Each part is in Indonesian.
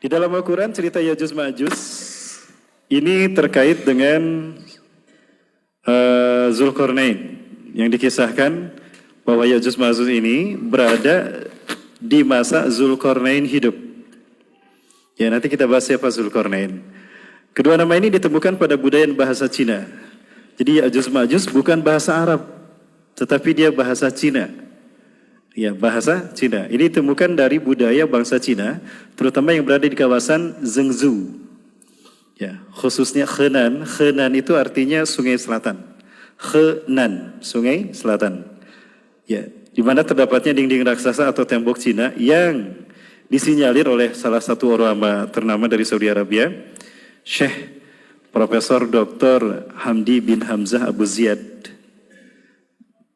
Di dalam Al-Quran cerita Ya'juj Ma'juj ini terkait dengan Zulkarnain yang dikisahkan bahwa Ya'juj Ma'juj ini berada di masa Zulkarnain hidup. Ya, nanti kita bahas siapa Zulkarnain. Kedua nama ini ditemukan pada budaya bahasa Cina. Jadi Ya'juj Ma'juj bukan bahasa Arab, tetapi dia bahasa Cina. Ya, bahasa Cina. Ini ditemukan dari budaya bangsa Cina, terutama yang berada di kawasan Zhengzhou. Ya, khususnya Henan. Henan itu artinya sungai selatan. Henan, sungai selatan. Ya, di mana terdapatnya dinding raksasa atau tembok Cina yang disinyalir oleh salah satu ulama ternama dari Saudi Arabia, Syekh Profesor Dr. Hamdi bin Hamzah Abu Ziyad,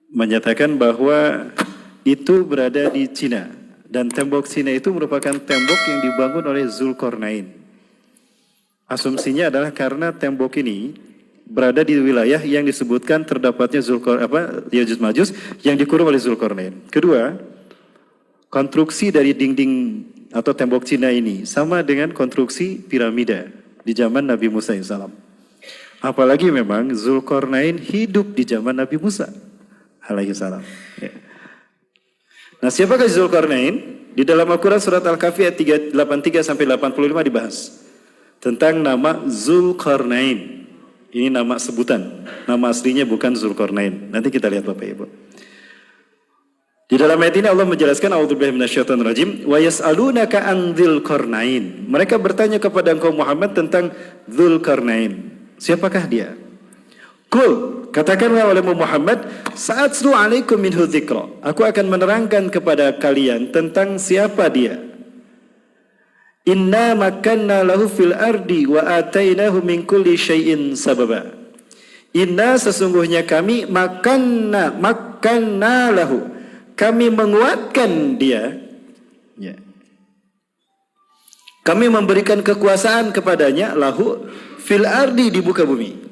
menyatakan bahwa itu berada di Cina, dan tembok Cina itu merupakan tembok yang dibangun oleh Zulkarnain. Asumsinya adalah karena tembok ini berada di wilayah yang disebutkan terdapatnya Ya'juj Ma'juj yang dikurung oleh Zulkarnain. Kedua, konstruksi dari dinding atau tembok Cina ini sama dengan konstruksi piramida di zaman Nabi Musa AS. Apalagi memang Zulkarnain hidup di zaman Nabi Musa alaihissalam. Ya. Nah, siapakah Zulkarnain? Di dalam Al-Quran surat Al-Kahfi ayat 83 sampai 85 dibahas tentang nama Zulkarnain. Ini nama sebutan, nama aslinya bukan Zulkarnain. Nanti kita lihat Bapak Ibu. Di dalam ayat ini Allah menjelaskan, a'udzubillahi minasyaitonir rajim, wa yas'alunaka an Dzulqarnain. Mereka bertanya kepada engkau Muhammad tentang Dzulqarnain. Siapakah dia? Qul, katakanlah oleh Muhammad, sa'atslu 'alaikum minhu dzikra. Aku akan menerangkan kepada kalian tentang siapa dia. Inna makanna lahu fil ardi wa atainahu min kulli syai'in sababa. Inna, sesungguhnya kami, makanna lahu, kami menguatkan dia, ya. Kami memberikan kekuasaan kepadanya, lahu fil ardi, di muka bumi.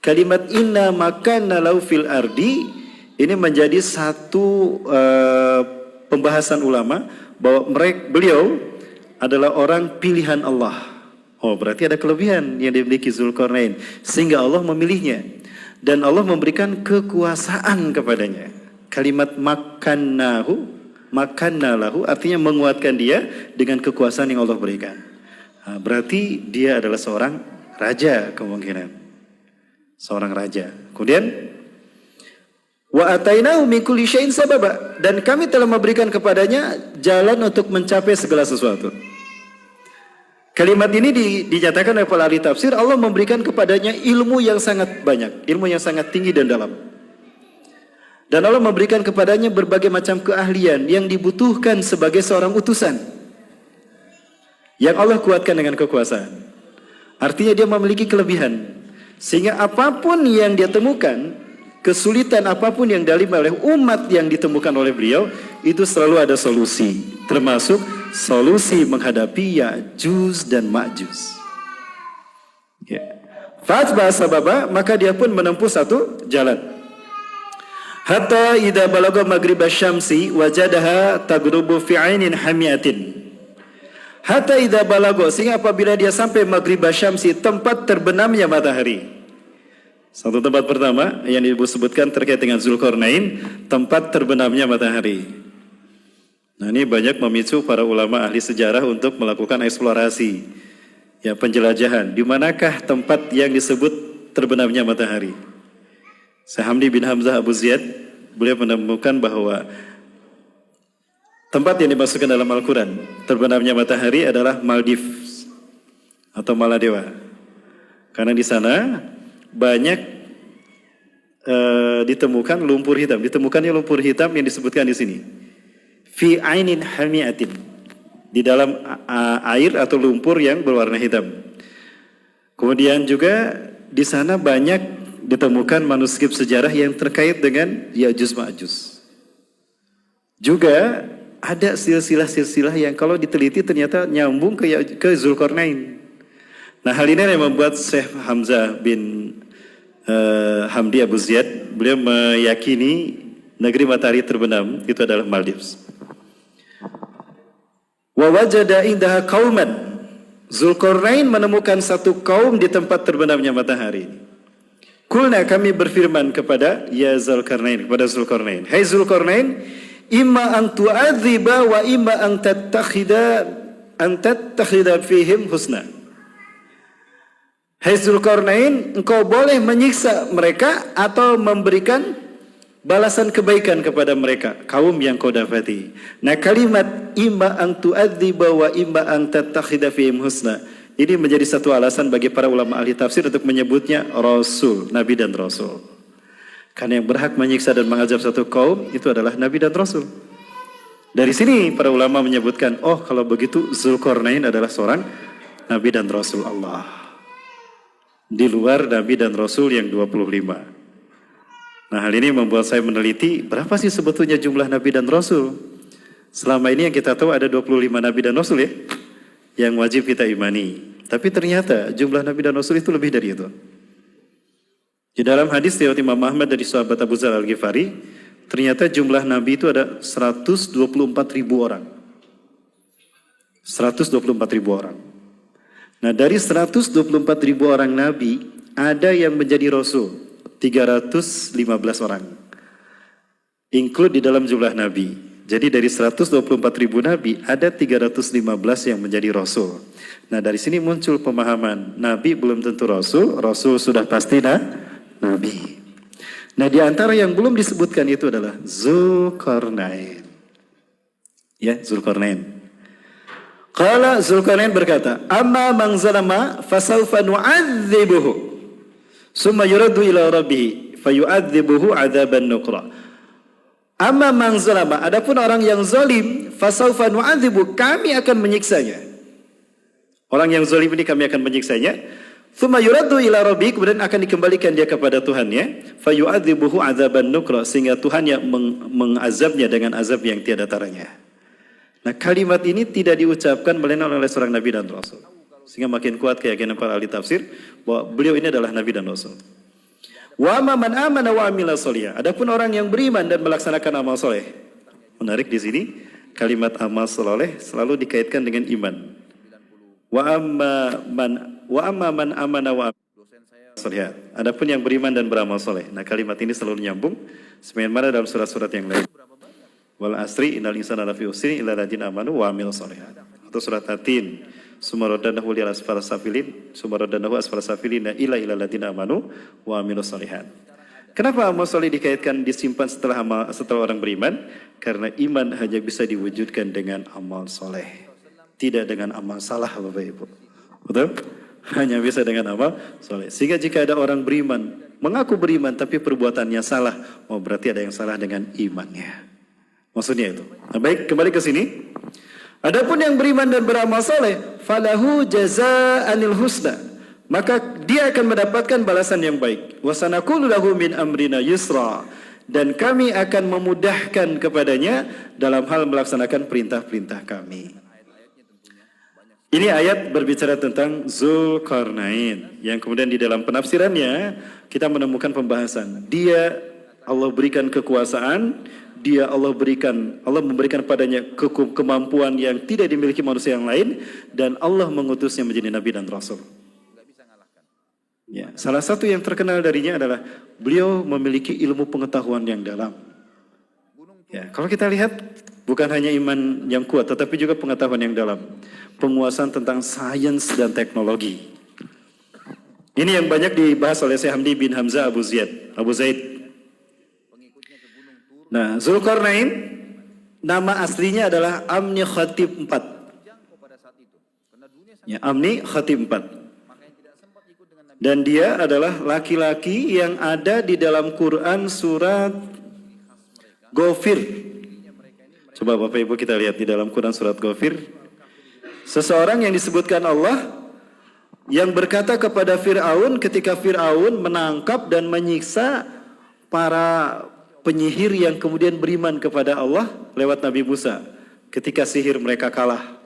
Kalimat inna makanna lahu fil ardi ini menjadi satu pembahasan ulama bahwa beliau adalah orang pilihan Allah. Oh, berarti ada kelebihan yang dimiliki Zulkarnain sehingga Allah memilihnya dan Allah memberikan kekuasaan kepadanya. Kalimat makanna lahu artinya menguatkan dia dengan kekuasaan yang Allah berikan. Nah, berarti dia adalah seorang raja kemungkinan. Seorang raja. Kemudian wa atainahu min kulli syai'in sababa, dan kami telah memberikan kepadanya jalan untuk mencapai segala sesuatu. Kalimat ini dinyatakan oleh para ahli tafsir, Allah memberikan kepadanya ilmu yang sangat banyak, ilmu yang sangat tinggi dan dalam. Dan Allah memberikan kepadanya berbagai macam keahlian yang dibutuhkan sebagai seorang utusan, yang Allah kuatkan dengan kekuasaan. Artinya dia memiliki kelebihan, sehingga apapun yang dia temukan, kesulitan apapun yang dialami oleh umat yang ditemukan oleh beliau, itu selalu ada solusi, termasuk solusi menghadapi Ya'juj dan Ma'juj. Ya. Fatbah sababa, maka dia pun menempuh satu jalan. Hatta idza balagha maghrib asy-syamsi wajadaha taghrubu fi 'ainin hamiyatin. Hatta idza balagha, sehingga apabila dia sampai maghrib asy-syamsi, tempat terbenamnya matahari. Satu tempat pertama yang disebutkan terkait dengan Zulkarnain, tempat terbenamnya matahari. Nah, ini banyak memicu para ulama ahli sejarah untuk melakukan eksplorasi, ya, penjelajahan. Di manakah tempat yang disebut terbenamnya matahari? Syekh Hamdi bin Hamzah Abu Ziyad, beliau menemukan bahwa tempat yang dimasukkan dalam Al-Quran terbenamnya matahari adalah Maldives atau Maladewa, karena di sana banyak ditemukan lumpur hitam. Ditemukannya lumpur hitam yang disebutkan di sini, fi ainin hamiatin, di dalam air atau lumpur yang berwarna hitam. Kemudian juga di sana banyak ditemukan manuskrip sejarah yang terkait dengan Ya'juj Ma'juj. Juga ada silsilah-silsilah yang kalau diteliti ternyata nyambung ke Zulkarnain. Nah, hal ini yang membuat Syekh Hamzah bin Hamdi Abu Ziyad, beliau meyakini negeri matahari terbenam itu adalah Maldives. Wa wajada indaha qauman. Zulkarnain menemukan satu kaum di tempat terbenamnya matahari. Kulna, kami berfirman kepada ya Zulkarnain, kepada Zulkarnain, hai Zulkarnain, imma an tu'adziba wa imma an tattakhida fihim husna. Hai Zulkarnain, engkau boleh menyiksa mereka atau memberikan balasan kebaikan kepada mereka, kaum yang kau dapati. Nah, kalimat imma an tu'adziba wa imma an tattakhida fihim husna ini menjadi satu alasan bagi para ulama ahli tafsir untuk menyebutnya Rasul, Nabi dan Rasul. Karena yang berhak menyiksa dan mengazab satu kaum itu adalah Nabi dan Rasul. Dari sini para ulama menyebutkan, oh kalau begitu Zulkarnain adalah seorang Nabi dan Rasul Allah. Di luar Nabi dan Rasul yang 25. Nah, hal ini membuat saya meneliti berapa sih sebetulnya jumlah Nabi dan Rasul. Selama ini yang kita tahu ada 25 Nabi dan Rasul ya, yang wajib kita imani. Tapi ternyata jumlah Nabi dan Rasul itu lebih dari itu. Di dalam hadis riwayat Imam Ahmad dari sahabat Abu Dzar Al-Ghifari, ternyata jumlah Nabi itu ada 124.000 orang. 124.000 orang. Nah, dari 124.000 orang Nabi, ada yang menjadi Rasul. 315 orang include di dalam jumlah Nabi. Jadi dari 124.000 Nabi ada 315 yang menjadi Rasul. Nah, dari sini muncul pemahaman Nabi belum tentu Rasul, Rasul sudah pasti Nabi. Nah, di antara yang belum disebutkan itu adalah Zulkarnain. Ya, Zulkarnain. Qala, Zulkarnain berkata, amma man zalama fasawfa nu'adzibuhu summa yuraddu ila rabbih fayu'adzibuhu 'adzaban nukra. Amma man zalama, adapun orang yang zalim, fasawfa nu'adzibu, kami akan menyiksanya. Orang yang zalim ini kami akan menyiksanya. Summa yuraddu ila rabbih, kemudian akan dikembalikan dia kepada Tuhannya, fayu'adzibuhu 'adzaban nukra, sehingga Tuhan yang mengazabnya dengan azab yang tiada taranya. Nah, kalimat ini tidak diucapkan melainkan oleh seorang Nabi dan Rasul. Sehingga makin kuat keyakinan para ahli tafsir bahwa beliau ini adalah Nabi dan Rasul. Wa man amana wa amila sholihan. Adapun orang yang beriman dan melaksanakan amal soleh. Menarik di sini kalimat amal soleh selalu dikaitkan dengan iman. Wa amma man amana wa amila sholihan. Adapun yang beriman dan beramal soleh. Nah, kalimat ini selalu nyambung sebagaimana dalam surat-surat yang lain. Wal asri innal insana lafi khusrin illa alladziina amanu wa amilus sholihat. Atau surat Atin. Sumaradanahu lil asfal safilin, sumaradanahu asfal safilin ila alladziina amanu wa amilus sholihat. Kenapa amal soleh dikaitkan disimpan setelah orang beriman? Karena iman hanya bisa diwujudkan dengan amal soleh, tidak dengan amal salah, Bapak Ibu. Betul? Hanya bisa dengan amal soleh. Sehingga jika ada orang beriman, mengaku beriman tapi perbuatannya salah, oh berarti ada yang salah dengan imannya. Maksudnya itu. Nah, baik, kembali ke sini. Adapun yang beriman dan beramal soleh, falahu jazaa'anil husna, maka dia akan mendapatkan balasan yang baik. Wa sanaqulu lahu min amrina yusra, dan kami akan memudahkan kepadanya dalam hal melaksanakan perintah-perintah kami. Ini ayat berbicara tentang Zulkarnain, yang kemudian di dalam penafsirannya kita menemukan pembahasan. Dia Allah berikan kekuasaan, Allah memberikan padanya kemampuan yang tidak dimiliki manusia yang lain, dan Allah mengutusnya menjadi Nabi dan Rasul. Ya, salah satu yang terkenal darinya adalah beliau memiliki ilmu pengetahuan yang dalam. Ya, kalau kita lihat bukan hanya iman yang kuat, tetapi juga pengetahuan yang dalam, penguasaan tentang sains dan teknologi. Ini yang banyak dibahas oleh Syekh Hamdi bin Hamzah Abu Zaid. Nah, Zulkarnain nama aslinya adalah Amni Khatib IV. Ya, Amni Khatib IV. Dan dia adalah laki-laki yang ada di dalam Quran surat Ghafir. Coba Bapak Ibu kita lihat di dalam Quran surat Ghafir. Seseorang yang disebutkan Allah yang berkata kepada Fir'aun ketika Fir'aun menangkap dan menyiksa para penyihir yang kemudian beriman kepada Allah lewat Nabi Musa. Ketika sihir mereka kalah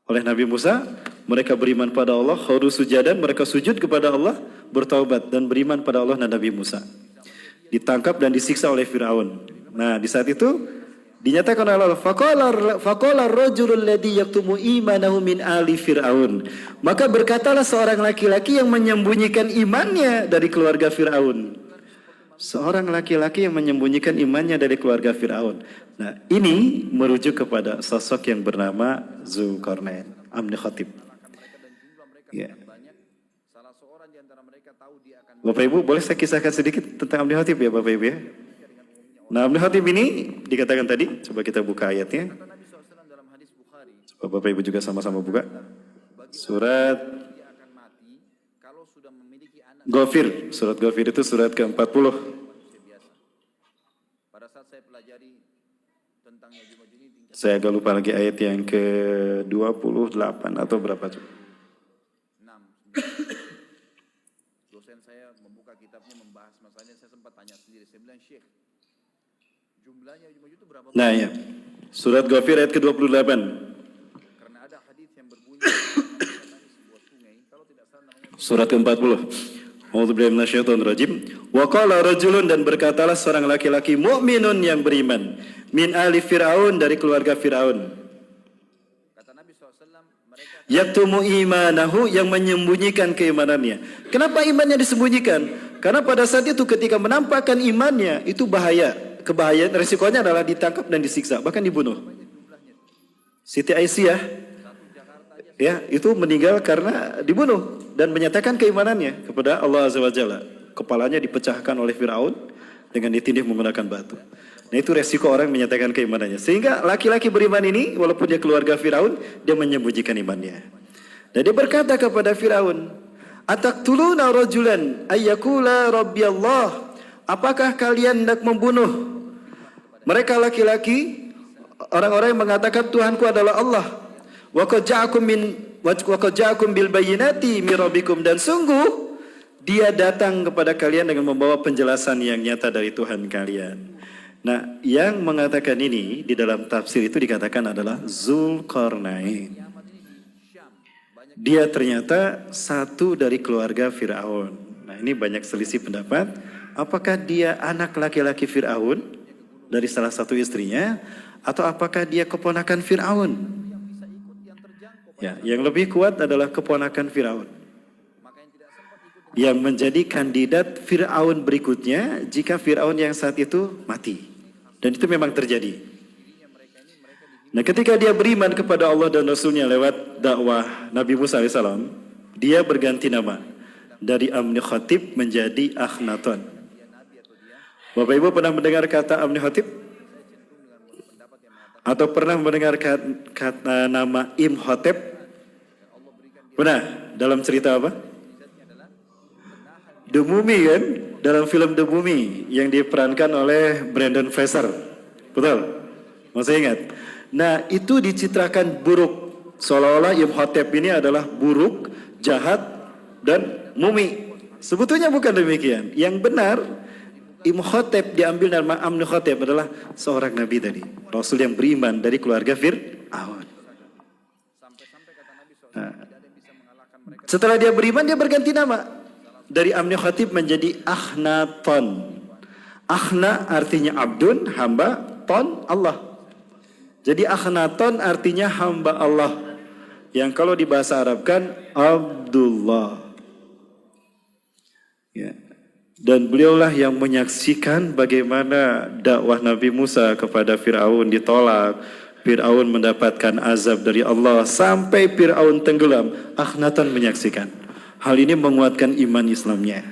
oleh Nabi Musa, mereka beriman pada Allah, khudu sujadan, mereka sujud kepada Allah, bertaubat dan beriman pada Allah dan Nabi Musa. Ditangkap dan disiksa oleh Fir'aun. Nah, di saat itu Dinyatakan oleh Allah, faqala ar-rajulul ladzi yaktumu imanahu min ali fir'aun. Maka berkatalah seorang laki-laki yang menyembunyikan imannya dari keluarga Firaun. Seorang laki-laki yang menyembunyikan imannya dari keluarga Firaun. Nah, ini merujuk kepada sosok yang bernama Zulkarnain, Amni Khatib. Ya. Bapak Ibu, boleh saya kisahkan sedikit tentang Amni Khatib ya Bapak Ibu ya? Nah, Amni Khatib ini dikatakan tadi, coba kita buka ayatnya. Coba Bapak Ibu juga sama-sama buka. Surat Ghafir, surat Ghafir itu surat ke-40. Saya agak lupa lagi ayat yang ke-28 atau berapa tuh? Dosen saya membuka kitabnya membahas masalahnya, saya sempat tanya sendiri, saya bilang Syekh, jumlahnya itu berapa? Nah ya, surat Ghafir ayat ke-28. Karena ada hadis yang berbunyi sebuah sungai, kalau tidak salah namanya surat ke-40. A'udzubillahi minasyaitonirrajim. Wa qala rajulun, dan berkatalah seorang laki-laki mukminun yang beriman min ali Fir'aun, dari keluarga Fir'aun. kata Nabi SAW, mereka Yaktumu imanahu, yang menyembunyikan keimanannya. Kenapa imannya disembunyikan? Karena pada saat itu ketika menampakkan imannya itu bahaya. Kebahayaan resikonya adalah ditangkap dan disiksa, bahkan dibunuh. Siti Aisyah ya, itu meninggal karena dibunuh dan menyatakan keimanannya kepada Allah Azza wa Jalla. Kepalanya dipecahkan oleh Firaun dengan ditindih menggunakan batu. Nah, itu resiko orang menyatakan keimanannya. Sehingga laki-laki beriman ini, walaupun dia keluarga Firaun, dia menyembunyikan imannya. Dan dia berkata kepada Firaun, "Ataqtuluna rajulan ayyakula rabbi Allah?" Apakah kalian hendak membunuh mereka laki-laki, orang-orang yang mengatakan Tuhanku adalah Allah? Wa qad ja'akum bil bayyinati min rabbikum, dan sungguh dia datang kepada kalian dengan membawa penjelasan yang nyata dari Tuhan kalian. Nah, yang mengatakan ini di dalam tafsir itu dikatakan adalah Zulkarnain. Dia ternyata satu dari keluarga Firaun. Nah, ini banyak selisih pendapat. Apakah dia anak laki-laki Firaun dari salah satu istrinya, atau apakah dia keponakan Firaun? Ya, yang lebih kuat adalah keponakan Firaun, yang menjadi kandidat Firaun berikutnya jika Firaun yang saat itu mati. Dan itu memang terjadi. Nah, ketika dia beriman kepada Allah dan Rasulnya lewat dakwah Nabi Musa AS, dia berganti nama dari Amni Khatib menjadi Akhnaton. Bapak Ibu pernah mendengar kata Amni Khatib? Atau pernah mendengar kata nama Imhotep? Pernah? Dalam cerita apa? The Mummy kan? Dalam film The Mummy yang diperankan oleh Brendan Fraser. Betul? Masih ingat? Nah, itu dicitrakan buruk. Seolah-olah Imhotep ini adalah buruk, jahat, dan mumi. Sebetulnya bukan demikian. Yang benar, Imhotep diambil nama Amni Khatib adalah seorang nabi tadi, Rasul yang beriman dari keluarga Fir'aun. Nah, setelah dia beriman, dia berganti nama dari Amni Khatib menjadi Akhnaton. Akhna artinya abdun, hamba, ton Allah. Jadi Akhnaton artinya hamba Allah, yang kalau di bahasa Arab kan Abdullah. Ya. Dan beliaulah yang menyaksikan bagaimana dakwah Nabi Musa kepada Fir'aun ditolak. Fir'aun mendapatkan azab dari Allah sampai Fir'aun tenggelam. Akhnaton menyaksikan. Hal ini menguatkan iman Islamnya.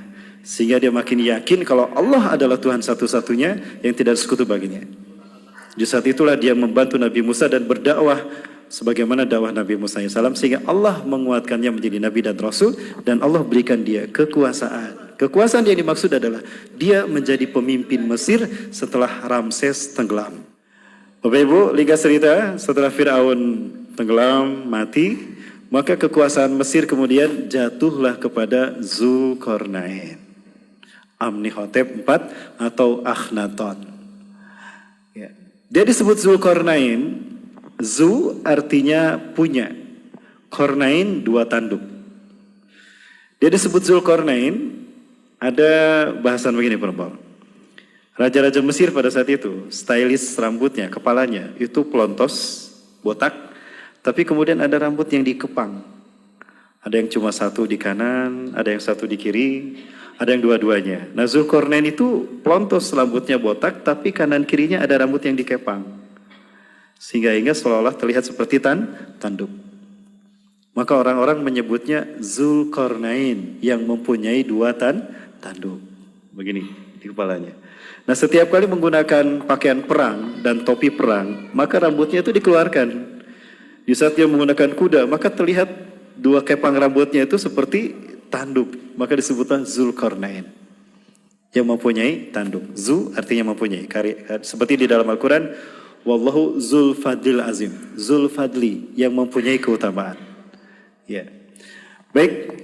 Sehingga dia makin yakin kalau Allah adalah Tuhan satu-satunya yang tidak sekutu baginya. Di saat itulah dia membantu Nabi Musa dan berdakwah sebagaimana dakwah Nabi Musa AS, sehingga Allah menguatkannya menjadi Nabi dan Rasul, dan Allah berikan dia kekuasaan. Kekuasaan yang dimaksud adalah dia menjadi pemimpin Mesir setelah Ramses tenggelam. Bapak Ibu, lihat cerita setelah Fir'aun tenggelam, mati, maka kekuasaan Mesir kemudian jatuhlah kepada Zulkarnain, Amnihotep IV atau Akhnaton. Ya. Dia disebut Zulkarnain. Zu artinya punya, Kornain dua tanduk. Dia disebut Zulkarnain. Ada bahasan begini, perempuan. Raja-raja Mesir pada saat itu, stylish rambutnya, kepalanya itu pelontos, botak, tapi kemudian ada rambut yang dikepang. Ada yang cuma satu di kanan, ada yang satu di kiri, ada yang dua-duanya. Nah, Zulkarnain itu pelontos, rambutnya botak, tapi kanan kirinya ada rambut yang dikepang. Sehingga seolah-olah terlihat seperti tanduk. Maka orang-orang menyebutnya Zulkarnain yang mempunyai dua tanduk. Begini di kepalanya. Nah, setiap kali menggunakan pakaian perang dan topi perang, maka rambutnya itu dikeluarkan. Di saat dia menggunakan kuda, maka terlihat dua kepang rambutnya itu seperti tanduk. Maka disebutlah Zulkarnain yang mempunyai tanduk. Zu artinya mempunyai. Seperti di dalam Al-Quran, Wallahu Zulfadlil Azim. Zulfadli yang mempunyai keutamaan. Ya. Baik.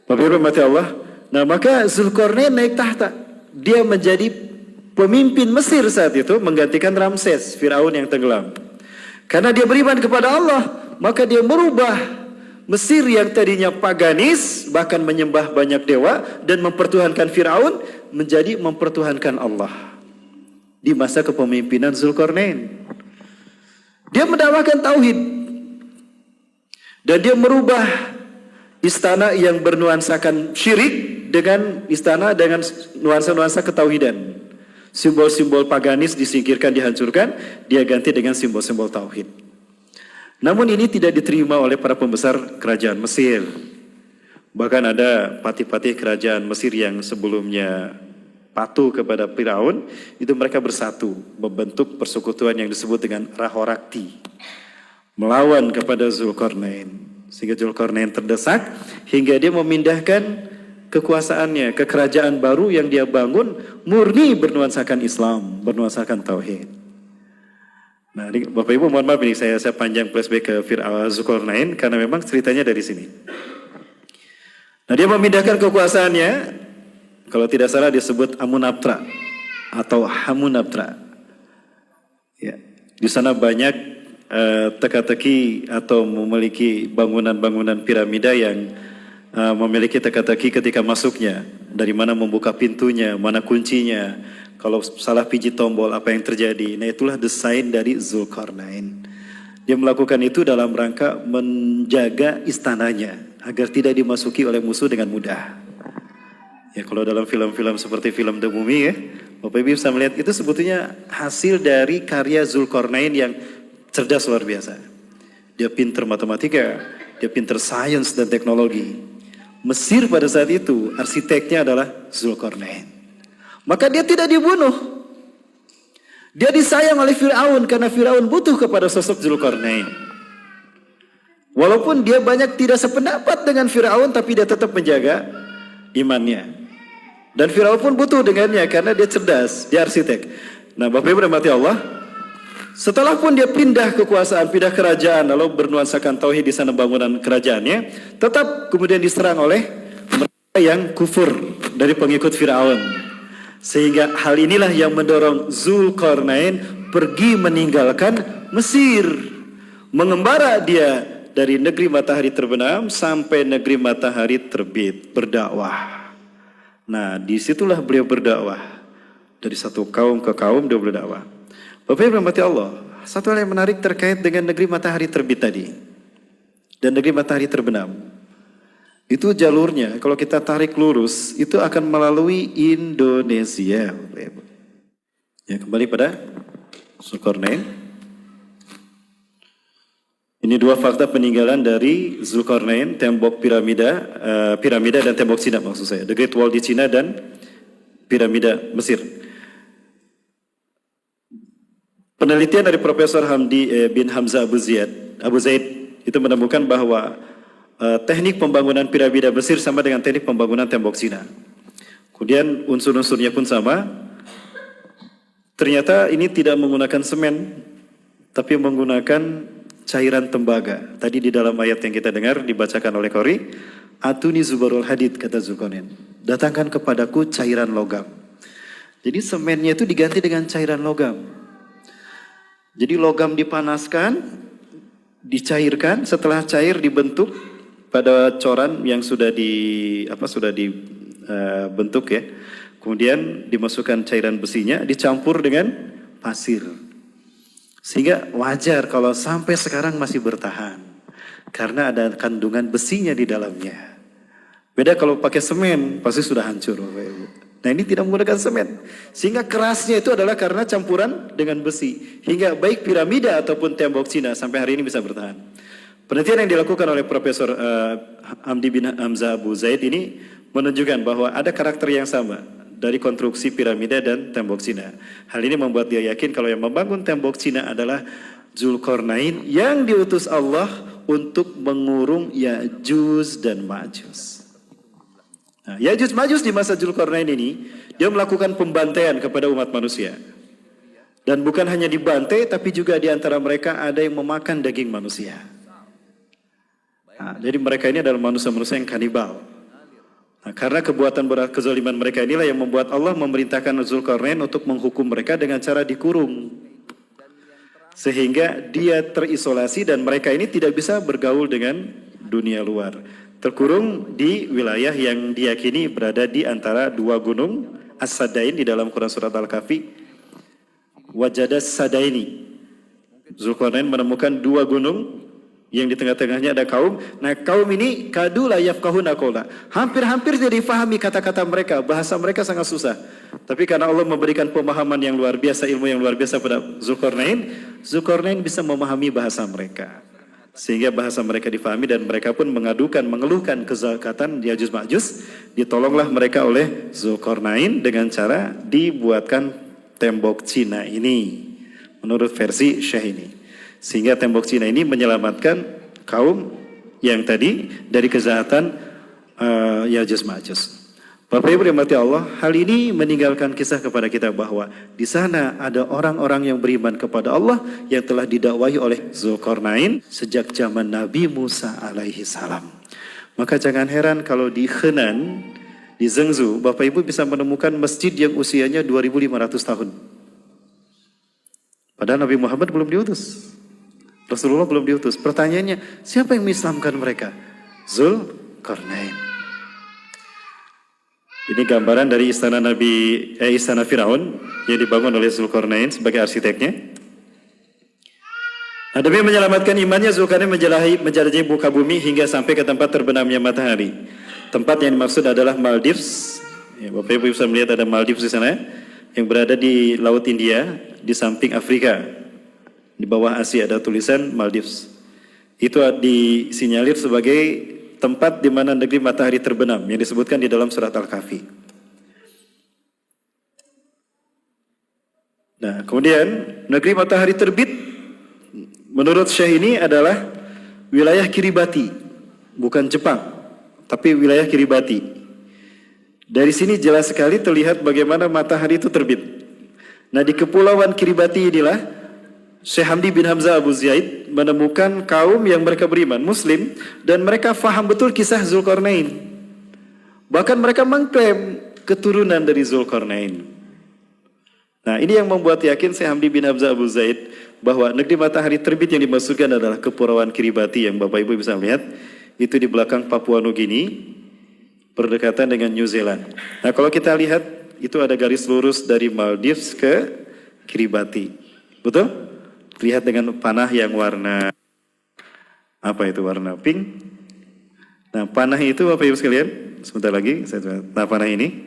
Bapak Ibu rahmati Allah. Nah, maka Zulkarnain naik tahta. Dia menjadi pemimpin Mesir saat itu, menggantikan Ramses, Firaun yang tenggelam. Karena dia beriman kepada Allah, maka dia merubah Mesir yang tadinya paganis, bahkan menyembah banyak dewa dan mempertuhankan Firaun, menjadi mempertuhankan Allah. Di masa kepemimpinan Zulkarnain, dia mendakwahkan tauhid dan dia merubah istana yang bernuansakan syirik dengan istana dengan nuansa-nuansa ketauhidan. Simbol-simbol paganis disingkirkan, dihancurkan, dia ganti dengan simbol-simbol tauhid. Namun ini tidak diterima oleh para pembesar kerajaan Mesir. Bahkan ada patih-patih kerajaan Mesir yang sebelumnya patuh kepada Firaun, itu mereka bersatu, membentuk persekutuan yang disebut dengan Rahorakti, melawan kepada Zulkarnain. Sehingga Zulkarnain terdesak, hingga dia memindahkan kekuasaannya ke kerajaan baru yang dia bangun, murni bernuansakan Islam, bernuansakan Tauhid. Nah, ini, Bapak Ibu mohon maaf ini saya panjang flashback ke Zulkarnain, karena memang ceritanya dari sini. Nah, dia memindahkan kekuasaannya, kalau tidak salah disebut Amunaptra atau Hamunaptra. Ya, di sana banyak teka-teki atau memiliki bangunan-bangunan piramida yang memiliki teka-teki ketika masuknya. Dari mana membuka pintunya, mana kuncinya. Kalau salah pijit tombol apa yang terjadi. Nah, itulah desain dari Zulkarnain. Dia melakukan itu dalam rangka menjaga istananya agar tidak dimasuki oleh musuh dengan mudah. Ya, kalau dalam film-film seperti film The Mummy ya, Bapak Ibu bisa melihat itu sebetulnya hasil dari karya Zulkarnain yang cerdas luar biasa. Dia pinter matematika, dia pinter sains dan teknologi. Mesir pada saat itu arsiteknya adalah Zulkarnain. Maka dia tidak dibunuh. Dia disayang oleh Firaun karena Firaun butuh kepada sosok Zulkarnain. Walaupun dia banyak tidak sependapat dengan Firaun, tapi dia tetap menjaga imannya. Dan Firaun pun butuh dengannya karena dia cerdas, dia arsitek. Nah, Bapak Ibu rahmati Allah, setelah pun dia pindah kekuasaan, pindah kerajaan, lalu bernuansakan tauhid di sana bangunan kerajaannya, tetap kemudian diserang oleh mereka yang kufur dari pengikut Firaun. Sehingga hal inilah yang mendorong Zulkarnain pergi meninggalkan Mesir, mengembara dia dari negeri matahari terbenam sampai negeri matahari terbit, berdakwah. Nah, disitulah beliau berdakwah. Dari satu kaum ke kaum dia berdakwah. Bapak Ibu rahmati Allah, satu hal yang menarik terkait dengan negeri matahari terbit tadi dan negeri matahari terbenam. Itu jalurnya, kalau kita tarik lurus, itu akan melalui Indonesia. Ya, kembali pada Zulkarnain. Ini dua fakta peninggalan dari Zulkarnain, tembok piramida dan tembok Cina maksud saya. The Great Wall di Cina dan piramida Mesir. Penelitian dari Profesor Hamdi bin Hamzah Abu Zaid itu menemukan bahwa teknik pembangunan piramida Mesir sama dengan teknik pembangunan tembok Cina. Kemudian unsur-unsurnya pun sama. Ternyata ini tidak menggunakan semen, tapi menggunakan cairan tembaga. Tadi di dalam ayat yang kita dengar dibacakan oleh Qori, Atuni Zubarul Hadid, kata Zulkarnain, datangkan kepadaku cairan logam. Jadi semennya itu diganti dengan cairan logam. Jadi logam dipanaskan, dicairkan, setelah cair dibentuk pada coran yang sudah dibentuk ya. kemudian dimasukkan cairan besinya, dicampur dengan pasir. Sehingga wajar kalau sampai sekarang masih bertahan. Karena ada kandungan besinya di dalamnya. Beda kalau pakai semen, pasti sudah hancur Bapak Ibu. Nah ini tidak menggunakan semen. Sehingga kerasnya itu adalah karena campuran dengan besi. Hingga baik piramida ataupun tembok Cina sampai hari ini bisa bertahan. Penelitian yang dilakukan oleh Profesor Hamdi bin Hamzah Abu Zaid ini menunjukkan bahwa ada karakter yang sama dari konstruksi piramida dan tembok Cina. Hal ini membuat dia yakin kalau yang membangun tembok Cina adalah Zulkarnain yang diutus Allah untuk mengurung Ya'juj dan Ma'juj. Nah, Ya'juj Ma'juj di masa Zulkarnain ini, dia melakukan pembantaian kepada umat manusia. Dan bukan hanya dibantai, tapi juga di antara mereka ada yang memakan daging manusia. Nah, jadi mereka ini adalah manusia-manusia yang kanibal. Nah, karena kezaliman mereka inilah yang membuat Allah memerintahkan Zulkarnain untuk menghukum mereka dengan cara dikurung. Sehingga dia terisolasi dan mereka ini tidak bisa bergaul dengan dunia luar. Terkurung di wilayah yang diyakini berada di antara dua gunung As-Sadain di dalam Quran Surat Al-Kahfi. Wajadas Sadaini. Zulkarnain menemukan dua gunung yang di tengah-tengahnya ada kaum. Nah kaum ini kadu la yafqahuna qawla. Hampir-hampir tidak difahami kata-kata mereka. Bahasa mereka sangat susah. Tapi karena Allah memberikan pemahaman yang luar biasa, ilmu yang luar biasa pada Zulkarnain, Zulkarnain bisa memahami bahasa mereka. Sehingga bahasa mereka difahami dan mereka pun mengeluhkan kezakatan Ya'juj Ma'juj. Ditolonglah mereka oleh Zulkarnain dengan cara dibuatkan tembok Cina ini. Menurut versi Syekh ini. Sehingga tembok Cina ini menyelamatkan kaum yang tadi dari kejahatan Ya'juj Ma'juj. Bapak Ibu dirahmati Allah, hal ini meninggalkan kisah kepada kita bahwa di sana ada orang-orang yang beriman kepada Allah yang telah didakwahi oleh Zulkarnain sejak zaman Nabi Musa alaihi salam. Maka jangan heran kalau di Henan, di Zhengzhou, Bapak Ibu bisa menemukan masjid yang usianya 2500 tahun. Padahal Nabi Muhammad belum diutus. Rasulullah belum diutus. Pertanyaannya, siapa yang mengislamkan mereka? Zulkarnain. Ini gambaran dari istana Firaun yang dibangun oleh Zulkarnain sebagai arsiteknya. Nah, demi menyelamatkan imannya, Zulkarnain menjelajahi muka bumi hingga sampai ke tempat terbenamnya matahari. Tempat yang dimaksud adalah Maldives. Ya, Bapak Ibu bisa melihat ada Maldives di sana yang berada di Laut India di samping Afrika. Di bawah Asia ada tulisan Maldives. Itu disinyalir sebagai tempat di mana negeri matahari terbenam yang disebutkan di dalam surat Al-Kahfi. Nah, kemudian negeri matahari terbit menurut Syekh ini adalah wilayah Kiribati, bukan Jepang, tapi wilayah Kiribati. Dari sini jelas sekali terlihat bagaimana matahari itu terbit. Nah, di kepulauan Kiribati inilah Syekh Hamdi bin Hamzah Abu Zaid menemukan kaum yang mereka beriman Muslim dan mereka faham betul kisah Zulkarnain. Bahkan mereka mengklaim keturunan dari Zulkarnain. Nah, ini yang membuat yakin Syekh Hamdi bin Hamzah Abu Zaid bahwa negeri matahari terbit yang dimaksudkan adalah kepulauan Kiribati yang Bapak Ibu bisa lihat itu di belakang Papua Nugini berdekatan dengan New Zealand. Nah, kalau kita lihat itu ada garis lurus dari Maldives ke Kiribati. Betul? Lihat dengan panah yang warna warna pink. Nah, panah itu Bapak Ibu sekalian, sebentar lagi nah panah ini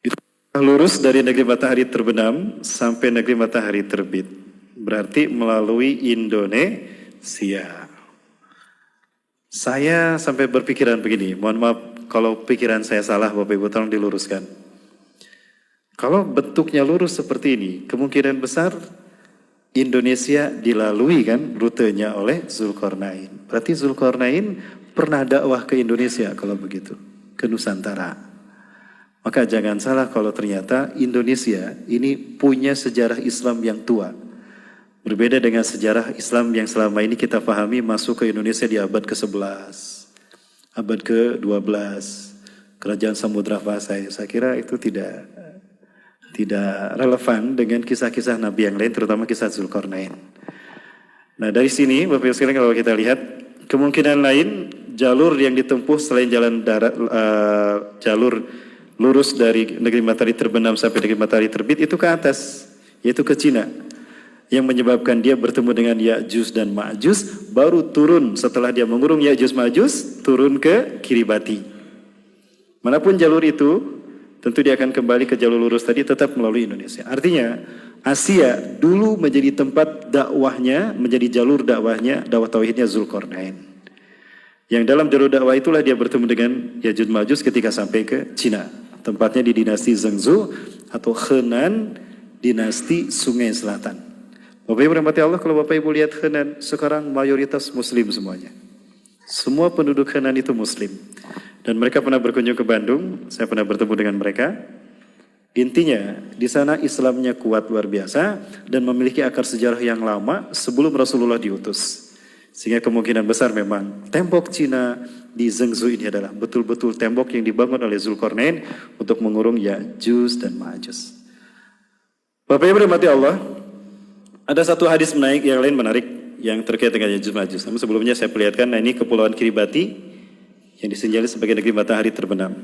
itu lurus dari negeri matahari terbenam sampai negeri matahari terbit. Berarti melalui Indonesia. Saya sampai berpikiran begini, mohon maaf kalau pikiran saya salah Bapak Ibu tolong diluruskan. Kalau bentuknya lurus seperti ini, kemungkinan besar Indonesia dilalui kan rutenya oleh Zulkarnain. Berarti Zulkarnain pernah dakwah ke Indonesia kalau begitu, ke Nusantara. Maka jangan salah kalau ternyata Indonesia ini punya sejarah Islam yang tua. Berbeda dengan sejarah Islam yang selama ini kita pahami masuk ke Indonesia di abad ke-11, abad ke-12, Kerajaan Samudra Pasai. Saya kira itu tidak relevan dengan kisah-kisah Nabi yang lain, terutama kisah Zulkarnain. Nah, dari sini Bapak Ibu sekalian kalau kita lihat kemungkinan lain jalur yang ditempuh selain jalan darat, jalur lurus dari negeri matahari terbenam sampai negeri matahari terbit itu ke atas, yaitu ke Cina. Yang menyebabkan dia bertemu dengan Ya'juj dan Ma'juj, baru turun setelah dia mengurung Ya'juj Ma'juj, turun ke Kiribati. Manapun jalur itu, tentu dia akan kembali ke jalur lurus tadi, tetap melalui Indonesia. Artinya, Asia dulu menjadi tempat dakwahnya, menjadi jalur dakwahnya, dakwah tauhidnya Zulkarnain. Yang dalam jalur dakwah itulah dia bertemu dengan Ya'juj Ma'juj ketika sampai ke Cina. Tempatnya di dinasti Zhengzhou atau Henan, dinasti Sungai Selatan. Bapak Ibu rahmati Allah, kalau Bapak Ibu lihat Henan, sekarang mayoritas Muslim semuanya. Semua penduduk Henan itu Muslim. Dan mereka pernah berkunjung ke Bandung, saya pernah bertemu dengan mereka. Intinya, di sana Islamnya kuat luar biasa dan memiliki akar sejarah yang lama sebelum Rasulullah diutus. Sehingga kemungkinan besar memang tembok Cina di Zhengzhou ini adalah betul-betul tembok yang dibangun oleh Zulkarnain untuk mengurung Ya'juj dan Ma'juj. Bapak Ibu rahmati Allah, ada satu hadis menarik yang lain menarik yang terkait dengan Ya'juj Ma'juj. Namun sebelumnya saya perlihatkan, nah ini kepulauan Kiribati yang disinjali sebagai negeri matahari terbenam.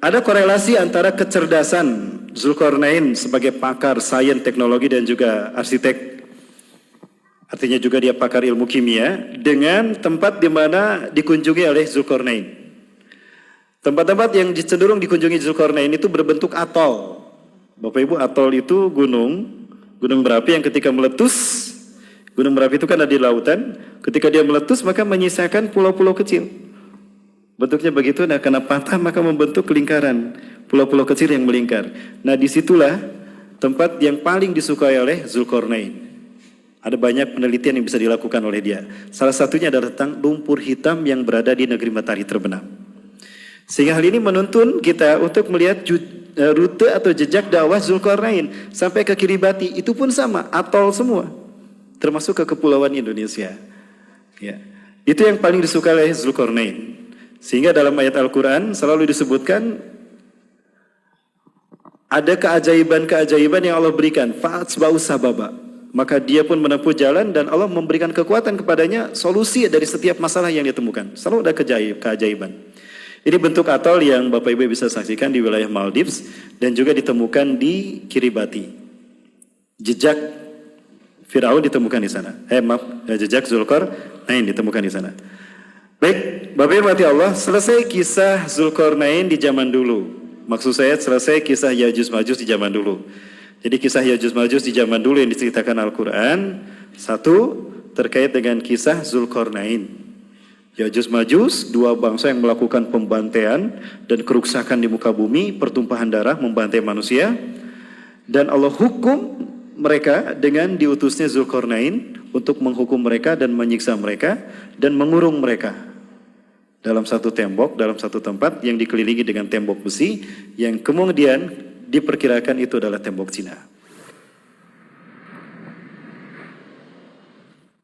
Ada korelasi antara kecerdasan Zulkarnain sebagai pakar sains, teknologi dan juga arsitek. Artinya juga dia pakar ilmu kimia dengan tempat di mana dikunjungi oleh Zulkarnain. Tempat-tempat yang cenderung dikunjungi Zulkarnain itu berbentuk atol. Bapak Ibu, atol itu gunung berapi yang ketika meletus, gunung berapi itu kan ada di lautan, ketika dia meletus maka menyisakan pulau-pulau kecil. Bentuknya begitu, nah karena patah maka membentuk lingkaran, pulau-pulau kecil yang melingkar. Nah disitulah tempat yang paling disukai oleh Zulkarnain. Ada banyak penelitian yang bisa dilakukan oleh dia. Salah satunya adalah tentang lumpur hitam yang berada di negeri matahari terbenam. Sehingga hal ini menuntun kita untuk melihat rute atau jejak dakwah Zulkarnain sampai ke Kiribati. Itu pun sama, atol semua, termasuk ke kepulauan Indonesia. Ya. Itu yang paling disukai oleh Zulkarnain. Sehingga dalam ayat Al-Quran selalu disebutkan ada keajaiban-keajaiban yang Allah berikan. Fa'atsba'u sababa. Maka dia pun menempuh jalan dan Allah memberikan kekuatan kepadanya, solusi dari setiap masalah yang dia temukan. Selalu ada keajaiban. Ini bentuk atol yang Bapak Ibu bisa saksikan di wilayah Maldives dan juga ditemukan di Kiribati. Jejak Firaun ditemukan di sana. Jejak Zulkarnain ditemukan di sana. Baik, Bapak Ibu rahmati Allah, selesai kisah Zulkarnain di zaman dulu. Maksud saya selesai kisah Ya'juj Ma'juj di zaman dulu. Jadi kisah Ya'juj Ma'juj di zaman dulu yang diceritakan Al-Quran, satu terkait dengan kisah Zulkarnain. Ya'juj Ma'juj, dua bangsa yang melakukan pembantaian dan kerusakan di muka bumi, pertumpahan darah, membantai manusia. Dan Allah hukum mereka dengan diutusnya Zulkarnain untuk menghukum mereka dan menyiksa mereka dan mengurung mereka dalam satu tembok, dalam satu tempat yang dikelilingi dengan tembok besi yang kemudian diperkirakan itu adalah tembok Cina.